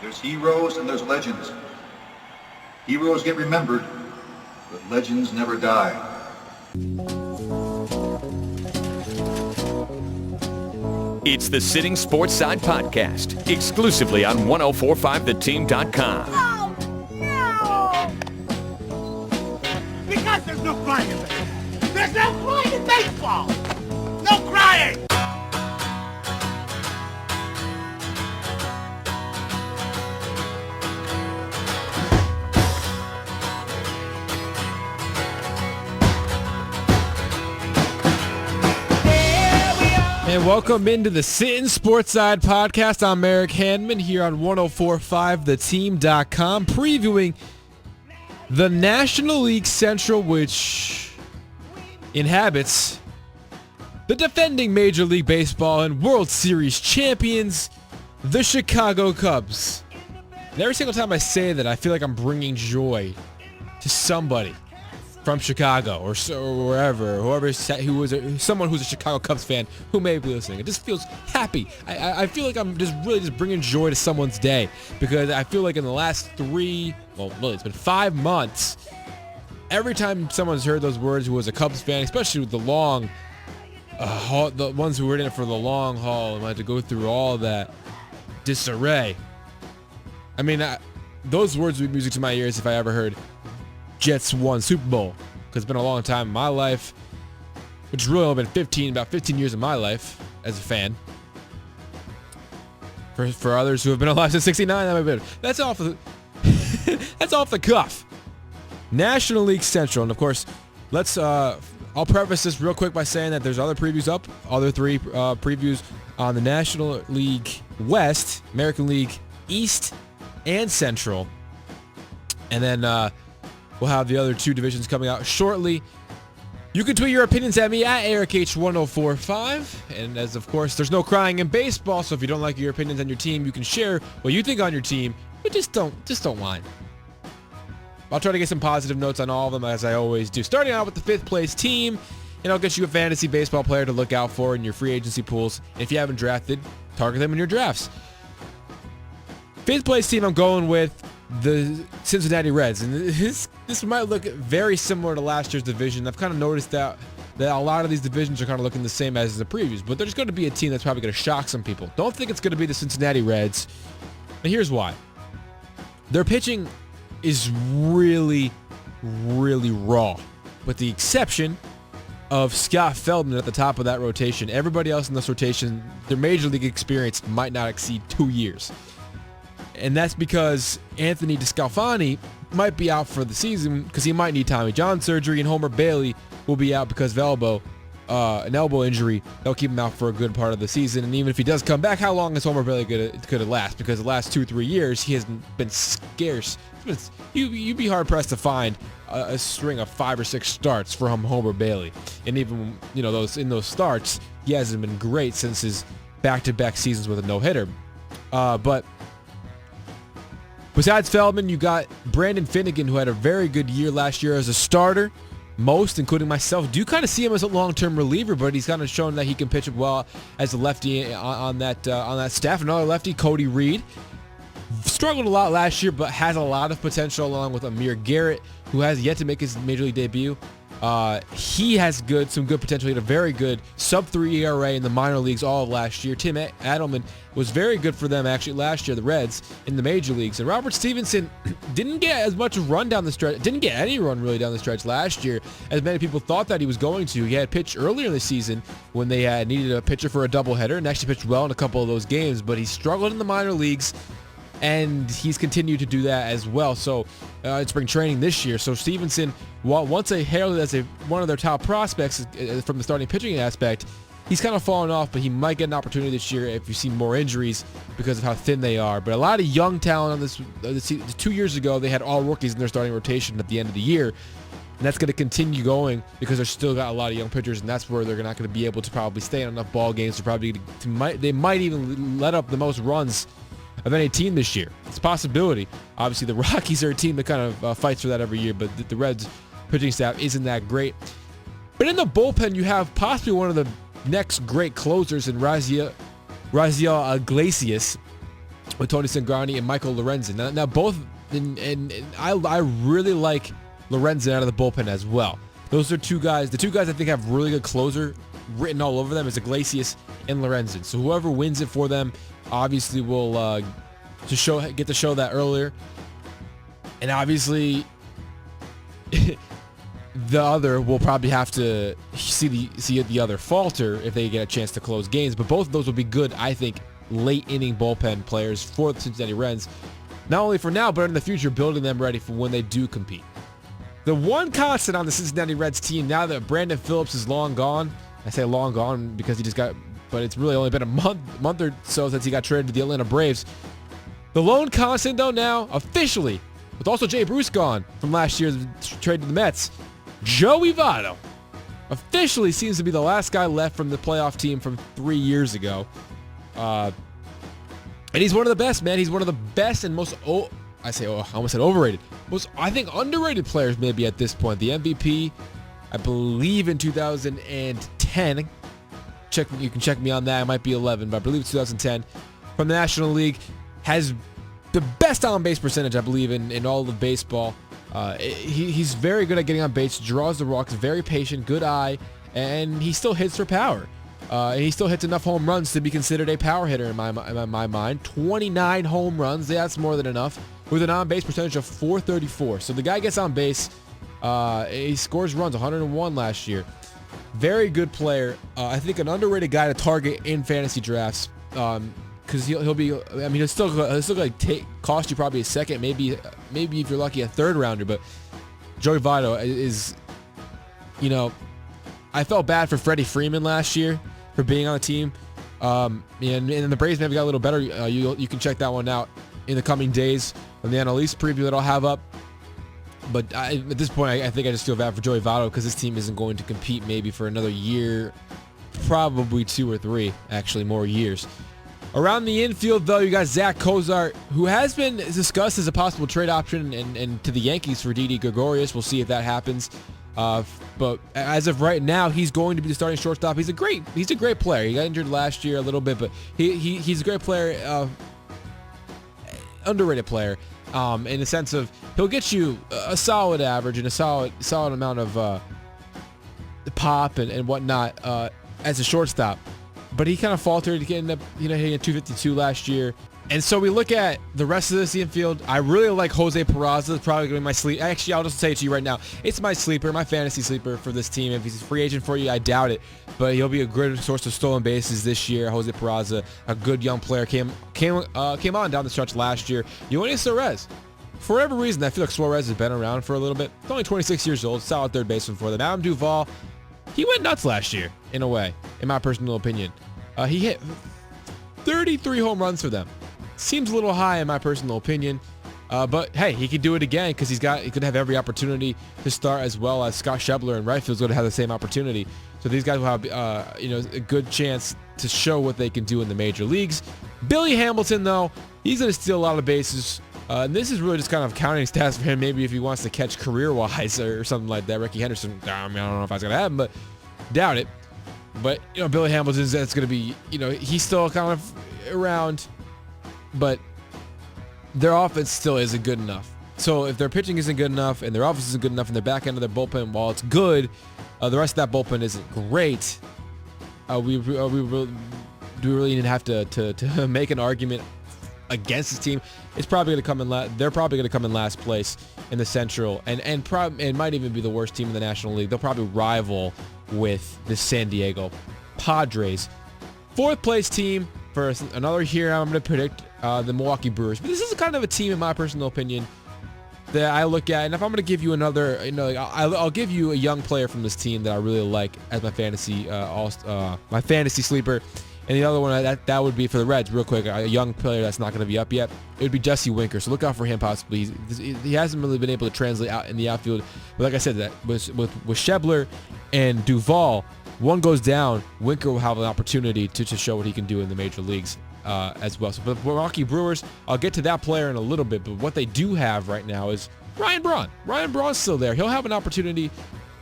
There's heroes and there's legends. Heroes get remembered, but legends never die. It's the Sitting Sportside podcast, exclusively on 1045theteam.com. Oh, no! Because there's no crying in baseball. There's no crying in baseball! No crying! And welcome into the Sittin Sportside podcast. I'm Eric Handman here on 1045theteam.com, previewing the National League Central, which inhabits the defending Major League Baseball and World Series champions, the Chicago Cubs. And every single time I say that, I feel like I'm bringing joy to somebody from Chicago or wherever, someone who's a Chicago Cubs fan who may be listening. It just feels happy. I feel like I'm just really bringing joy to someone's day, because I feel like in the last it's been 5 months, every time someone's heard those words who was a Cubs fan, especially with the long the ones who were in it for the long haul and had to go through all that disarray. I mean, those words would be music to my ears if I ever heard Jets won Super Bowl, because it's been a long time in my life, which has really only been about 15 years of my life as a fan. For others who have been alive since '69, that might be better. That's off the cuff. National League Central, and of course, I'll preface this real quick by saying that there's other previews up, other three previews on the National League West, American League East, and Central, and then we'll have the other two divisions coming out shortly. You can tweet your opinions at me at EricH1045. And as of course, there's no crying in baseball, so if you don't like your opinions on your team, you can share what you think on your team, but just don't whine. I'll try to get some positive notes on all of them, as I always do. Starting out with the 5th place team, and I'll get you a fantasy baseball player to look out for in your free agency pools. And if you haven't drafted, target them in your drafts. 5th place team, I'm going with the Cincinnati Reds, and this might look very similar to last year's division. I've kind of noticed that a lot of these divisions are kind of looking the same as the previews, but there's going to be a team that's probably going to shock some people. Don't think it's going to be the Cincinnati Reds, and here's why. Their pitching is really, really raw, with the exception of Scott Feldman at the top of that rotation. Everybody else in this rotation, their major league experience might not exceed 2 years. And that's because Anthony DeScalfani might be out for the season because he might need Tommy John surgery, and Homer Bailey will be out because of an elbow injury. That'll keep him out for a good part of the season. And even if he does come back, how long is Homer Bailey could last? Because the last 2-3 years, he has been scarce. You'd be hard-pressed to find a string of 5 or 6 starts from Homer Bailey. And even those starts, he hasn't been great since his back-to-back seasons with a no-hitter. But besides Feldman, you got Brandon Finnegan, who had a very good year last year as a starter. Most, including myself, do kind of see him as a long-term reliever, but he's kind of shown that he can pitch well as a lefty on that staff. Another lefty, Cody Reed, struggled a lot last year, but has a lot of potential, along with Amir Garrett, who has yet to make his major league debut. He has some good potential. He had a very good sub-3 ERA in the minor leagues all of last year. Tim Adelman was very good for them actually last year, the Reds, in the major leagues. And Robert Stevenson didn't get as much run down the stretch, didn't get any run really down the stretch last year as many people thought that he was going to. He had pitched earlier in the season when they had needed a pitcher for a doubleheader, and actually pitched well in a couple of those games, but he struggled in the minor leagues, and he's continued to do that as well. So in spring training this year. So Stevenson, once they hailed it as one of their top prospects from the starting pitching aspect, he's kind of fallen off, but he might get an opportunity this year if you see more injuries because of how thin they are. But a lot of young talent on this 2 years ago, they had all rookies in their starting rotation at the end of the year. And that's going to continue going because they're still got a lot of young pitchers, and that's where they're not going to be able to probably stay in enough ball games they might even let up the most runs of any team this year. It's a possibility. Obviously, the Rockies are a team that kind of fights for that every year, but the Reds pitching staff isn't that great. But in the bullpen, you have possibly one of the next great closers in Raziel Iglesias. with Tony Cingrani and Michael Lorenzen. Now both, and I really like Lorenzen out of the bullpen as well. Those are two guys. The two guys I think have really good closer written all over them is Iglesias and Lorenzen. So whoever wins it for them, obviously will get to show that earlier. And obviously, the other will probably have to see the other falter if they get a chance to close games. But both of those will be good, I think, late inning bullpen players for the Cincinnati Reds, not only for now but in the future, building them ready for when they do compete. The one constant on the Cincinnati Reds team now that Brandon Phillips is long gone, I say long gone because he just got, but it's really only been a month or so since he got traded to the Atlanta Braves. The lone constant though now officially, with also Jay Bruce gone from last year's trade to the Mets, Joey Votto officially seems to be the last guy left from the playoff team from 3 years ago. And he's one of the best, man. He's one of the best and most, I almost said overrated. Most, I think, underrated players maybe at this point. The MVP, I believe in 2010. You can check me on that. It might be 11, but I believe it's 2010. From the National League, has the best on-base percentage, I believe, in all of baseball. He's very good at getting on base, draws the walks, very patient, good eye, and he still hits for power. And he still hits enough home runs to be considered a power hitter in my mind. 29 home runs, that's more than enough, with an on-base percentage of .434. So the guy gets on base. He scores runs, 101 last year. Very good player. I think an underrated guy to target in fantasy drafts. Because he'll be, I mean, he'll still like cost you probably a second, maybe if you're lucky a third rounder. But Joey Votto is, I felt bad for Freddie Freeman last year for being on the team, and the Braves maybe got a little better. You can check that one out in the coming days on the NL East preview that I'll have up. But at this point, I think I just feel bad for Joey Votto because this team isn't going to compete maybe for another year, probably 2 or 3, actually more years. Around the infield, though, you got Zach Cozart, who has been discussed as a possible trade option and to the Yankees for Didi Gregorius. We'll see if that happens. But as of right now, he's going to be the starting shortstop. He's a great player. He got injured last year a little bit, but he's a great player, underrated player, in the sense of he'll get you a solid average and a solid amount of pop and whatnot as a shortstop. But he kind of faltered, getting up, hitting a 252 last year. And so we look at the rest of this infield. I really like Jose Peraza. It's probably going to be my sleeper. Actually, I'll just say it to you right now. It's my sleeper, my fantasy sleeper for this team. If he's a free agent for you, I doubt it. But he'll be a good source of stolen bases this year. Jose Peraza, a good young player, came on down the stretch last year. Yoenis Suarez. For whatever reason, I feel like Suarez has been around for a little bit. He's only 26 years old, solid third baseman for them. Adam Duvall, he went nuts last year, in a way, in my personal opinion. He hit 33 home runs for them. Seems a little high in my personal opinion, but hey, he could do it again because he could have every opportunity to start, as well as Scott Schebler and right field's going to have the same opportunity. So these guys will have a good chance to show what they can do in the major leagues. Billy Hamilton, though, he's going to steal a lot of bases. And this is really just kind of counting stats for him. Maybe if he wants to catch career-wise or something like that. Ricky Henderson, I don't know if that's going to happen, but doubt it. But Billy Hamilton, that's going to be, he's still kind of around. But their offense still isn't good enough. So if their pitching isn't good enough and their offense isn't good enough and their back end of their bullpen, while it's good, the rest of that bullpen isn't great. We really need to have to make an argument against this team. It's probably going to come in. They're probably going to come in last place in the Central, and might even be the worst team in the National League. They'll probably rival with the San Diego Padres. 4th place team for another year. I'm going to predict the Milwaukee Brewers. But this is kind of a team, in my personal opinion, that I look at. And if I'm going to give you another, I'll give you a young player from this team that I really like as my fantasy my fantasy sleeper. And the other one, that would be for the Reds, real quick, a young player that's not going to be up yet. It would be Jesse Winker. So look out for him possibly. He hasn't really been able to translate out in the outfield. But like I said, that with Schebler and Duvall, one goes down, Winker will have an opportunity to show what he can do in the major leagues as well. So for the Milwaukee Brewers, I'll get to that player in a little bit. But what they do have right now is Ryan Braun. Ryan Braun's still there. He'll have an opportunity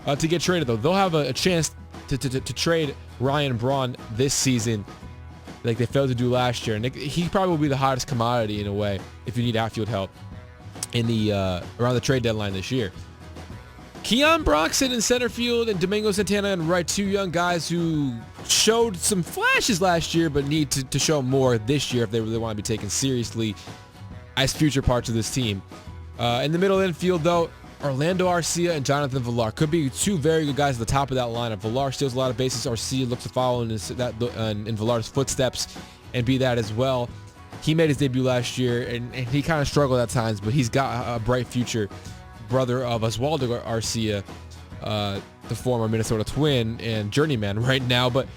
to get traded, though. They'll have a chance to trade Ryan Braun this season. like they failed to do last year. And he probably will be the hottest commodity in a way if you need outfield help in the around the trade deadline this year. Keon Broxton in center field and Domingo Santana in right, 2 young guys who showed some flashes last year but need to show more this year if they really want to be taken seriously as future parts of this team. In the middle infield, though, Orlando Arcia and Jonathan Villar could be 2 very good guys at the top of that lineup. Villar steals a lot of bases. Arcia looks to follow in Villar's footsteps and be that as well. He made his debut last year, and he kind of struggled at times, but he's got a bright future. Brother of Oswaldo Arcia, the former Minnesota Twin and journeyman right now. But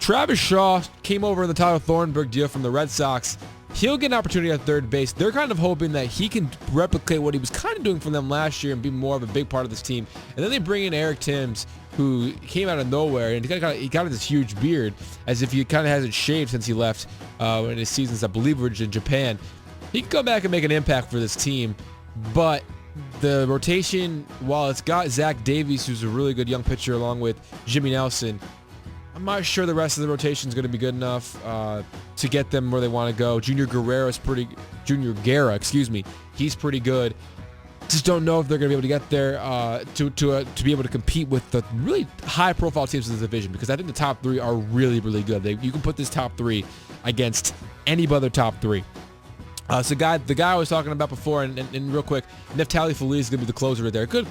Travis Shaw came over in the Tyler Thornburg deal from the Red Sox. He'll get an opportunity at third base. They're kind of hoping that he can replicate what he was kind of doing for them last year and be more of a big part of this team. And then they bring in Eric Timms, who came out of nowhere, and he got this huge beard, as if he kind of hasn't shaved since he left in his seasons, I believe, in Japan. He can come back and make an impact for this team, but the rotation, while it's got Zach Davies, who's a really good young pitcher, along with Jimmy Nelson, I'm not sure the rest of the rotation is going to be good enough to get them where they want to go. Junior Guerra, he's pretty good. Just don't know if they're going to be able to get there to be able to compete with the really high-profile teams in the division, because I think the top 3 are really, really good. You can put this top 3 against any other top 3. So the guy I was talking about before, and real quick, Neftali Feliz is going to be the closer there. Good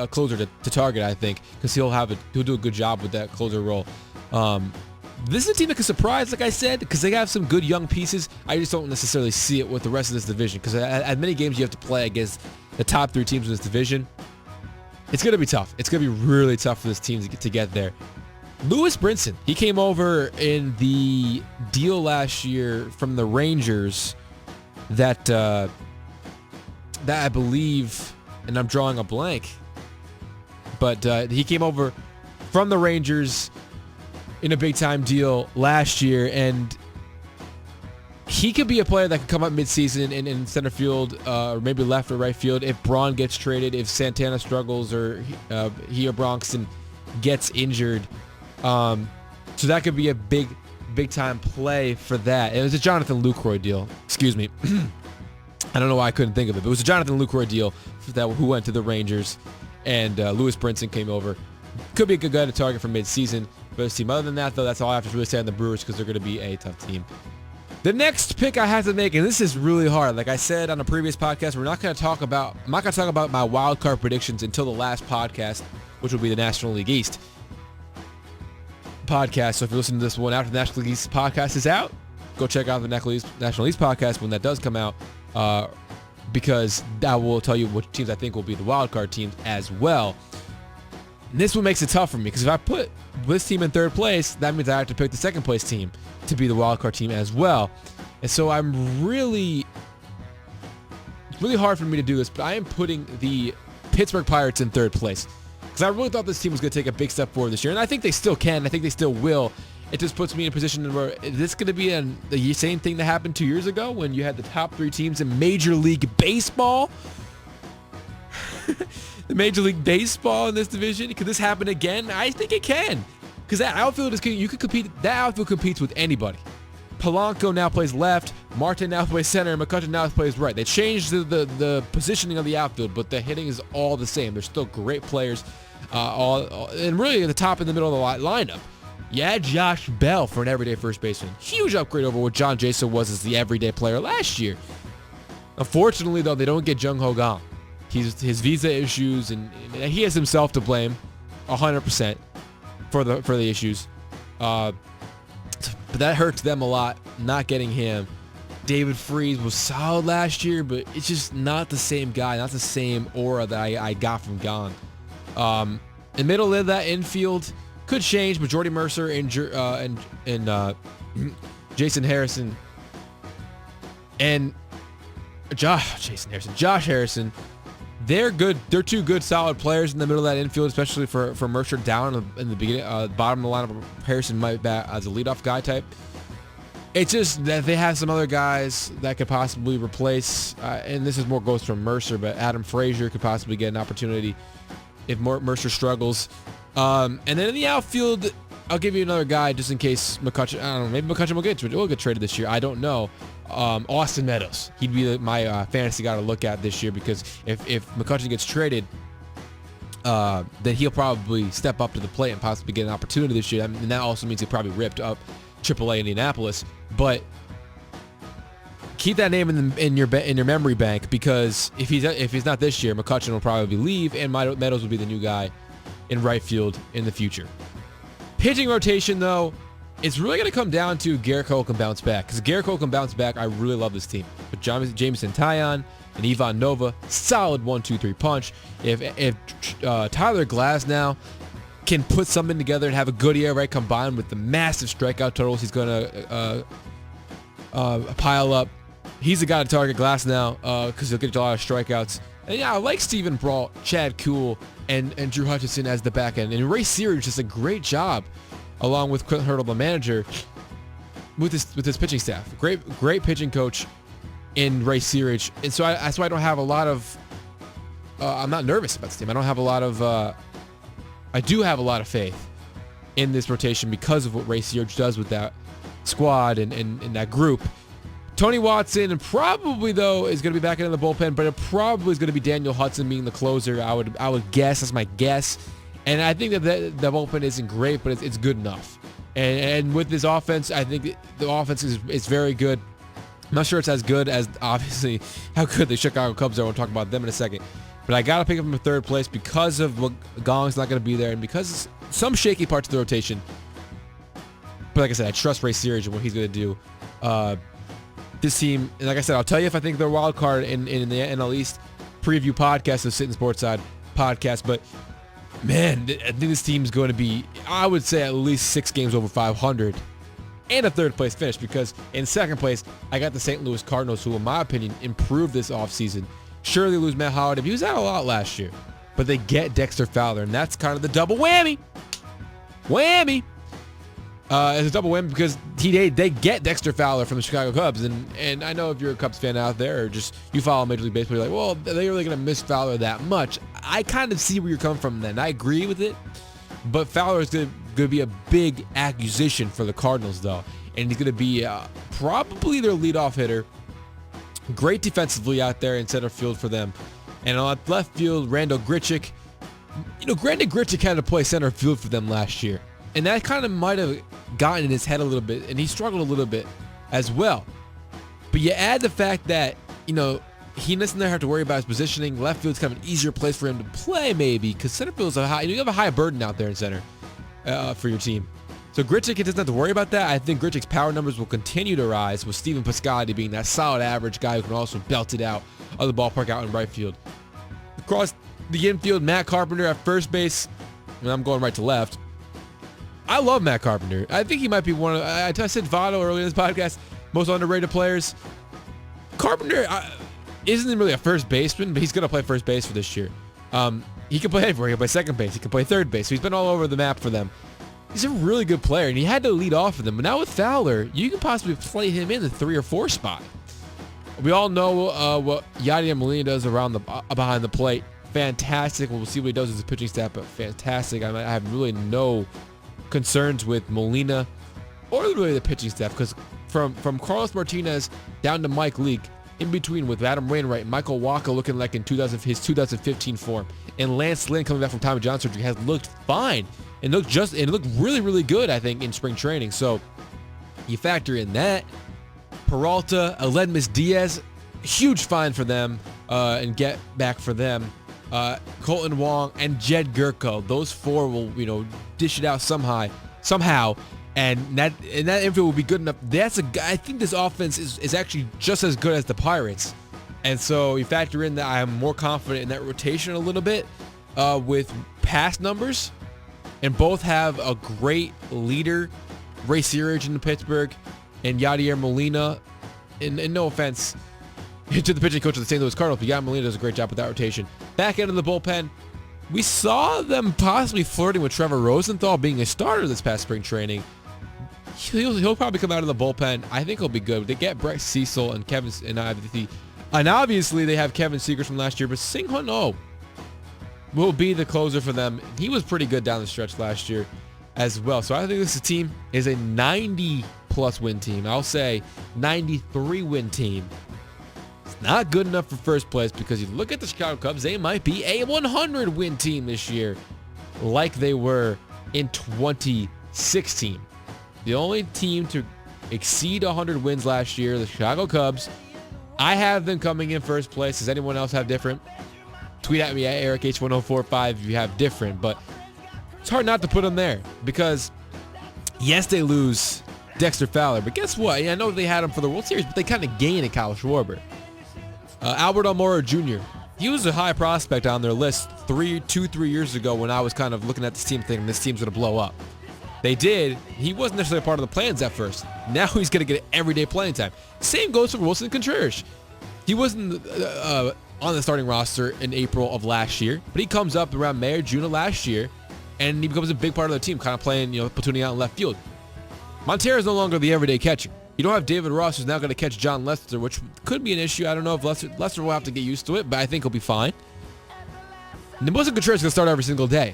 closer to target, I think, because he'll do a good job with that closer role. This is a team that could surprise, like I said, because they have some good young pieces. I just don't necessarily see it with the rest of this division, because at many games you have to play against the top 3 teams in this division. It's going to be tough. It's going to be really tough for this team to get there. Lewis Brinson, he came over in the deal last year from the Rangers that I believe, and I'm drawing a blank, but he came over from the Rangers in a big-time deal last year, and he could be a player that could come up midseason in center field, or maybe left or right field if Braun gets traded, if Santana struggles, or he or Bronxton gets injured. So that could be a big-time play for that. It was a Jonathan Lucroy deal. Excuse me. I don't know why I couldn't think of it, but it was a Jonathan Lucroy deal who went to the Rangers, and Lewis Brinson came over. Could be a good guy to target for mid-season for this team. Other than that, though, that's all I have to really say on the Brewers, because they're going to be a tough team. The next pick I have to make, and this is really hard. Like I said on a previous podcast, I'm not going to talk about my wild card predictions until the last podcast, which will be the National League East podcast. So if you're listening to this one after the National League East podcast is out, go check out the National East podcast when that does come out, because that will tell you what teams I think will be the wild card teams as well. And this one makes it tough for me, because if I put this team in third place, that means I have to pick the second place team to be the wild card team as well. And so it's really hard for me to do this, but I am putting the Pittsburgh Pirates in third place, because I really thought this team was going to take a big step forward this year, and I think they still can. I think they still will. It just puts me in a position where, is this going to be the same thing that happened 2 years ago when you had the top 3 teams in Major League Baseball? The Major League Baseball in this division? Could this happen again? I think it can, because that outfield that outfield competes with anybody. Polanco now plays left, Marte now plays center, and McCutcheon now plays right. They changed the positioning of the outfield, but the hitting is all the same. They're still great players, and really at the top and the middle of the lineup. You add Josh Bell for an everyday first baseman. Huge upgrade over what John Jason was as the everyday player last year. Unfortunately, though, they don't get Jung Ho Kang. His visa issues, and he has himself to blame 100% for the issues. But that hurts them a lot, not getting him. David Freese was solid last year, but it's just not the same guy, not the same aura that I got from Kang. In middle of that infield could change, but Jordy Mercer and Jason Harrison and Josh Harrison, they're good. They're 2 good, solid players in the middle of that infield, especially for Mercer down in the beginning, bottom of the lineup. Harrison might bat as a leadoff guy type. It's just that they have some other guys that could possibly replace, and this is more goes from Mercer, but Adam Frazier could possibly get an opportunity if Mercer struggles. And then in the outfield, I'll give you another guy just in case McCutchen. I don't know. Maybe McCutchen will get traded this year. I don't know. Austin Meadows. He'd be my fantasy guy to look at this year because if McCutchen gets traded, then he'll probably step up to the plate and possibly get an opportunity this year. I mean, that also means he probably ripped up AAA Indianapolis. But keep that name in your memory bank because if he's not this year, McCutchen will probably leave, and Meadows will be the new guy in right field in the future. Pitching rotation, though, it's really going to come down to Garrett Cole can bounce back. Because Garrett Cole can bounce back, I really love this team. But Jameson Taillon and Ivan Nova, solid 1-2-3 punch. If Tyler Glasnow can put something together and have a good year, right, combined with the massive strikeout totals he's going to pile up, he's the guy to target Glasnow because he'll get a lot of strikeouts. And yeah, I like Steven Brault, Chad Kuhl, and Drew Hutchison as the back end. And Ray Searage does a great job, along with Clint Hurdle, the manager, with his pitching staff. Great pitching coach in Ray Searage. And so that's why I don't have a lot of. I'm not nervous about this team. I don't have a lot of. I do have a lot of faith in this rotation because of what Ray Searage does with that squad and that group. Tony Watson probably, though, is going to be back into the bullpen, but it probably is going to be Daniel Hudson being the closer. I would guess. That's my guess. And I think that the bullpen isn't great, but it's good enough. And with this offense, I think the offense is very good. I'm not sure it's as good as, obviously, how good the Chicago Cubs are. We'll talk about them in a second. But I got to pick up him in third place because of Gong's not going to be there and because some shaky parts of the rotation. But like I said, I trust Ray Searage and what he's going to do. This team, and like I said, I'll tell you if I think they're a wild card in the NL East preview podcast of Sittin Sportside podcast. But man, I think this team's going to be, I would say, at least 6 games over 500 and a third place finish because in second place, I got the St. Louis Cardinals, who in my opinion improved this offseason. Sure, they lose Matt Holliday, but he was out a lot last year. But they get Dexter Fowler, and that's kind of the double whammy. It's a double whammy because they get Dexter Fowler from the Chicago Cubs, and I know if you're a Cubs fan out there or just you follow Major League Baseball, you're like, well, are they really going to miss Fowler that much? I kind of see where you're coming from then. I agree with it, but Fowler is going to be a big acquisition for the Cardinals, though, and he's going to be probably their leadoff hitter. Great defensively out there in center field for them. And on left field, Randall Grichuk. Randall Grichuk had to play center field for them last year. And that kind of might have gotten in his head a little bit, and he struggled a little bit as well. But you add the fact that, he doesn't have to worry about his positioning. Left field's kind of an easier place for him to play, maybe, because center field's you have a high burden out there in center for your team. So Grichuk doesn't have to worry about that. I think Grichuk's power numbers will continue to rise, with Steven Piscotty being that solid average guy who can also belt it out of the ballpark out in right field. Across the infield, Matt Carpenter at first base. I'm going right to left. I love Matt Carpenter. I think he might be one of, I said Votto earlier in this podcast, most underrated players. Carpenter isn't really a first baseman, but he's going to play first base for this year. He can play everywhere. He can play second base. He can play third base. So he's been all over the map for them. He's a really good player, and he had to lead off for them. But now with Fowler, you can possibly play him in the 3 or 4 spot. We all know what Yadier Molina does around behind the plate. Fantastic. We'll see what he does as a pitching staff, but fantastic. I have really no concerns with Molina or really the pitching staff, because from Carlos Martinez down to Mike Leake, in between with Adam Wainwright, Michael Wacha looking like in his 2015 form, and Lance Lynn coming back from Tommy John surgery has looked fine and looked really, really good, I think, in spring training. So you factor in that. Peralta, Aledmus Diaz, huge find for them and get back for them. Colton Wong and Jed Gurko, those 4 will dish it out somehow, and that infield will be good enough. I think this offense is actually just as good as the Pirates, and so you factor in that I am more confident in that rotation a little bit with past numbers, and both have a great leader, Ray Searage in Pittsburgh, and Yadier Molina. And no offense to the pitching coach of the St. Louis Cardinals, but Yadier Molina does a great job with that rotation. Back end of the bullpen, we saw them possibly flirting with Trevor Rosenthal being a starter this past spring training. He'll probably come out of the bullpen. I think he'll be good. They get Brett Cecil and Kevin, and obviously they have Kevin Seegers from last year, but Sing-Hun Oh will be the closer for them. He was pretty good down the stretch last year. as well. So I think this team is a 90-plus win team. I'll say 93-win team. It's not good enough for first place because you look at the Chicago Cubs, they might be a 100-win team this year like they were in 2016. The only team to exceed 100 wins last year, the Chicago Cubs. I have them coming in first place. Does anyone else have different? Tweet at me at EricH1045 if you have different, but it's hard not to put them there because, yes, they lose Dexter Fowler, but guess what? I know they had him for the World Series, but they kind of gained a Kyle Schwarber. Albert Almora Jr., he was a high prospect on their list 3 years ago when I was kind of looking at this team thinking this team's going to blow up. They did. He wasn't necessarily part of the plans at first. Now he's going to get everyday playing time. Same goes for Wilson Contreras. He wasn't on the starting roster in April of last year, but he comes up around May or June of last year, and he becomes a big part of the team, kind of playing, platooning out in left field. Montero is no longer the everyday catcher. You don't have David Ross, who's now going to catch John Lester, which could be an issue. I don't know if Lester will have to get used to it, but I think he'll be fine. And Wilson Contreras is going to start every single day.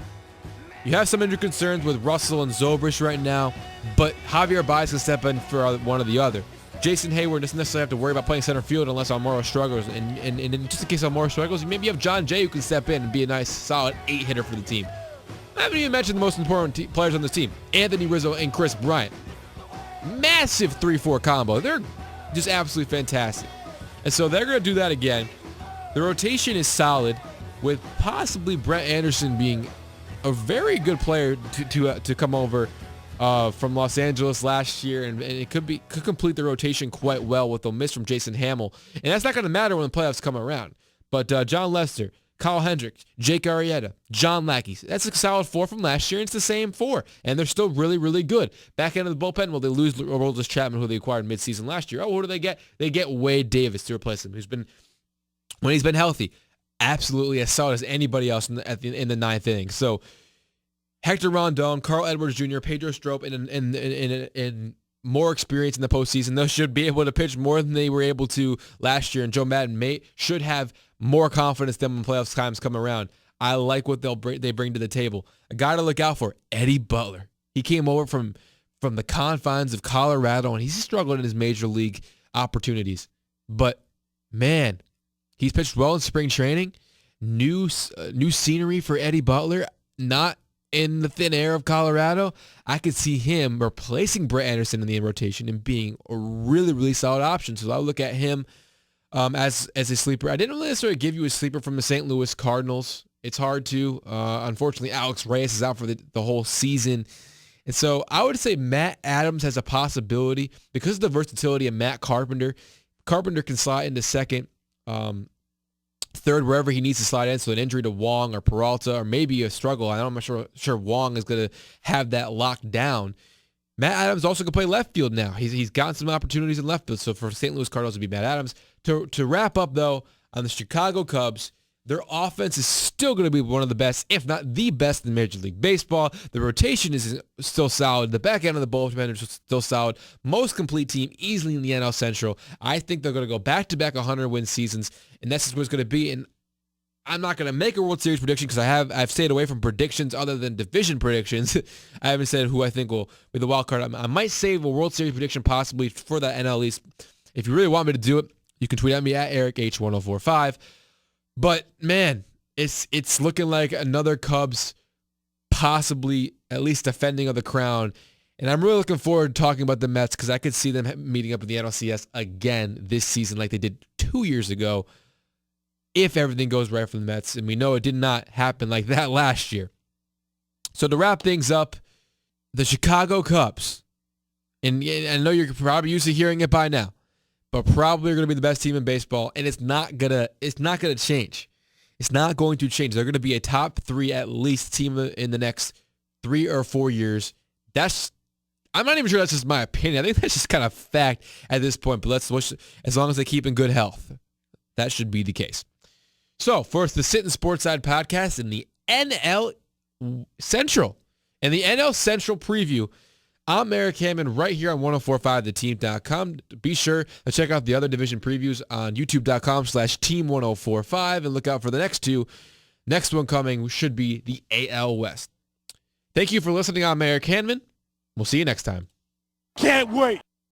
You have some injury concerns with Russell and Zobrist right now, but Javier Baez can step in for one or the other. Jason Hayward doesn't necessarily have to worry about playing center field unless Almora struggles. And just in case Almora struggles, maybe you have John Jay who can step in and be a nice, solid 8-hitter for the team. I haven't even mentioned the most important players on this team, Anthony Rizzo and Chris Bryant. Massive 3-4 combo. They're just absolutely fantastic. And so they're going to do that again. The rotation is solid, with possibly Brett Anderson being a very good player to come over from Los Angeles last year, and it could complete the rotation quite well with a miss from Jason Hamill. And that's not going to matter when the playoffs come around. But John Lester, Kyle Hendricks, Jake Arrieta, John Lackey, that's a solid 4 from last year, and it's the same 4. And they're still really, really good. Back end of the bullpen, well, they lose Aroldis Chapman, who they acquired midseason last year. Oh, what do they get? They get Wade Davis to replace him, when he's been healthy, absolutely as solid as anybody else in the ninth inning. So Hector Rondon, Carl Edwards Jr., Pedro Strop, in more experience in the postseason, those should be able to pitch more than they were able to last year. And Joe Madden should have more confidence than when playoffs times come around. I like what they bring to the table. A guy to look out for, Eddie Butler. He came over from the confines of Colorado, and he's struggled in his major league opportunities. But man, he's pitched well in spring training. New scenery for Eddie Butler. Not in the thin air of Colorado. I could see him replacing Brett Anderson in the rotation and being a really, really solid option. So I'll look at him as a sleeper. I didn't really necessarily give you a sleeper from the St. Louis Cardinals. It's hard to. Unfortunately, Alex Reyes is out for the whole season. And so I would say Matt Adams has a possibility because of the versatility of Matt Carpenter. Carpenter can slide into second, third, wherever he needs to slide in. So an injury to Wong or Peralta or maybe a struggle. I'm not sure Wong is going to have that locked down. Matt Adams also can play left field now. He's gotten some opportunities in left field. So for St. Louis Cardinals, it would be Matt Adams. To wrap up, though, on the Chicago Cubs, their offense is still going to be one of the best, if not the best in Major League Baseball. The rotation is still solid. The back end of the bullpen is still solid. Most complete team easily in the NL Central. I think they're going to go back-to-back 100-win seasons, and that's just what it's going to be. And I'm not going to make a World Series prediction because I've stayed away from predictions other than division predictions. I haven't said who I think will be the wild card. I might save a World Series prediction possibly for that NL East. If you really want me to do it, you can tweet at me at EricH1045. But, man, it's looking like another Cubs possibly at least defending of the crown. And I'm really looking forward to talking about the Mets because I could see them meeting up in the NLCS again this season like they did 2 years ago if everything goes right for the Mets. And we know it did not happen like that last year. So to wrap things up, the Chicago Cubs, and I know you're probably used to hearing it by now, but probably are going to be the best team in baseball, and it's not gonna change. It's not going to change. They're going to be a top 3 at least team in the next 3 or 4 years. I'm not even sure that's just my opinion. I think that's just kind of fact at this point. But let's wish, as long as they keep in good health, that should be the case. So for the Sittin Sportside podcast in the NL Central and the NL Central preview, I'm Eric Hammond right here on 1045theteam.com. Be sure to check out the other division previews on youtube.com/team1045 and look out for the next two. Next one coming should be the AL West. Thank you for listening. I'm Mayor Canman. We'll see you next time. Can't wait.